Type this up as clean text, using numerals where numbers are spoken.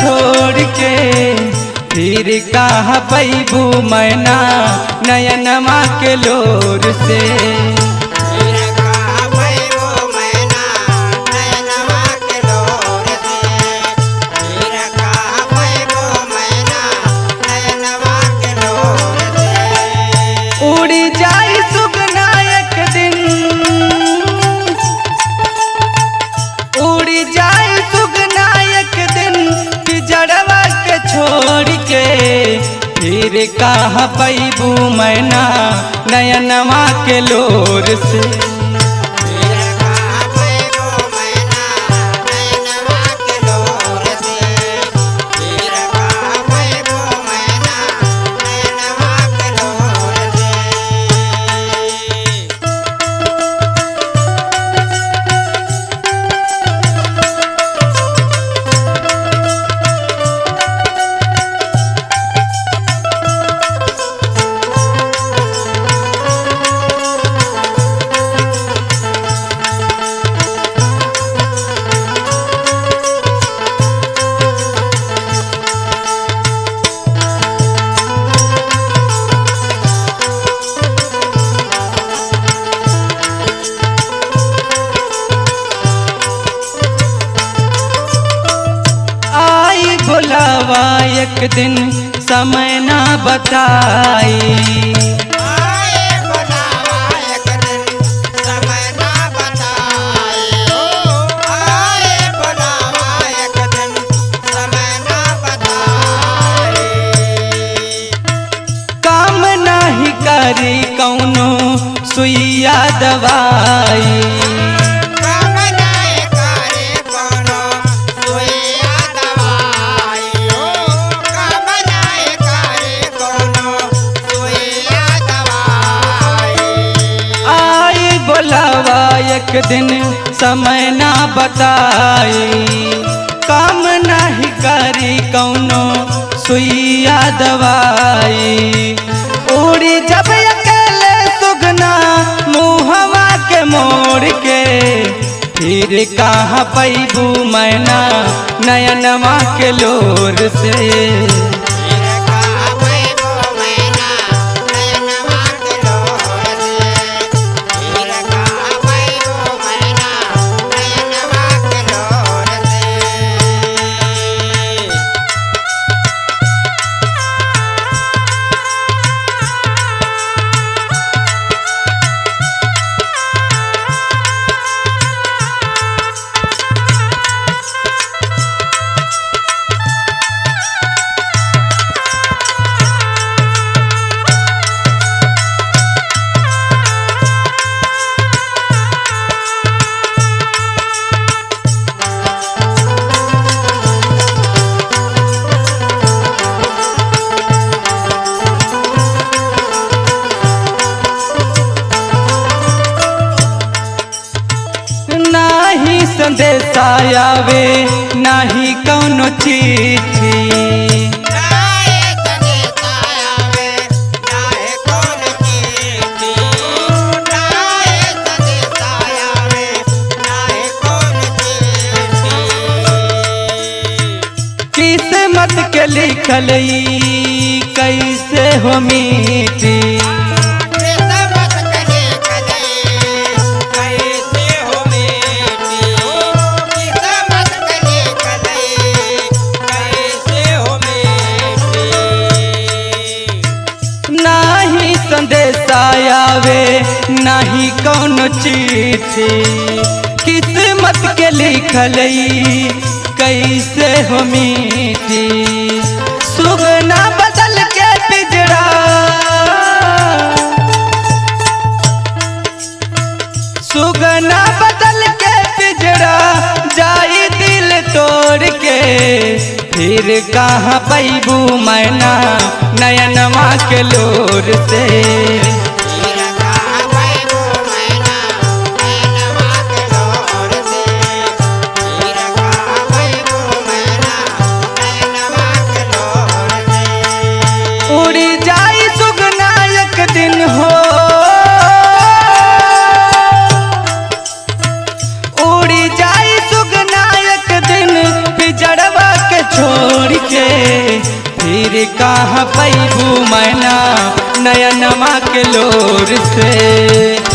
छोड़ के फिर कहाँ पैबू मैना नयनमा के लोर से। फिर कहाँ पैबू मैना नयनमा के लोर से। फिर कहाँ पैबू मैना नयनमा के लोर से। उड़ी जाई सुगना एक दिन, उड़ी जाई सुगना एक दिन जड़वा के छोड़ के फिर कहाँ पैबू मैना नयनमा के लोर से। फिर कहाँ पैबू मैना नयनमा के लोर से। फिर कहाँ पैबू मैना नयनमा के लोर से। भुलावा एक दिन समय ना बताई। आए बुलावा एक दिन समय ना बताई। आए बुलावा एक दिन समय ना बताई। काम नाही करी कौनो सुइया दवाई। काम नहीं करे कोनो सुइया दवाई। काम नहीं करे कोनो सुइया दवाई। आई बोलावा एक दिन समय ना बताई। काम नहीं करी कौनो सुइया दवाई। उड़ी जब अकेले सुगना मुहवा के मोड़ के फिर कहाँ पैबू मैना नयनमा के लोर से। फिर कहाँ पैबू मैना नयनमा के लोर से। फिर कहाँ पैबू मैना नयनमा के लोर से। नाही संदेशा आवे नाही कौनो चिट्ठी। नाहे संदेशा आवे नाहे कौन चिट्ठी। नाहे संदेशा आवे नाहे कौन चिट्ठी। किस्मत के लिखल ई कैसे हो मीठी। किस्मत के लिखल कैसे हो मीठी। किस्मत के लिखल कैसे हो मीठी। नाही संदेशा आवे नाही कौनो चिट्ठी। किस्मत किस्मत के लिखलई कैसे हो मिटी। सुगना बदल के पिजड़ा, सुगना बदल के पिजड़ा जाई दिल तोड़ के, फिर कहाँ पैबू मैना नयनवा के लोर से। उड़ी जाई सुगना एक दिन हो, उड़ी जाई सुगना एक दिन पिजड़वा के छोड़ के, फिर कहाँ पैबू मैना नयनवा के लोर से।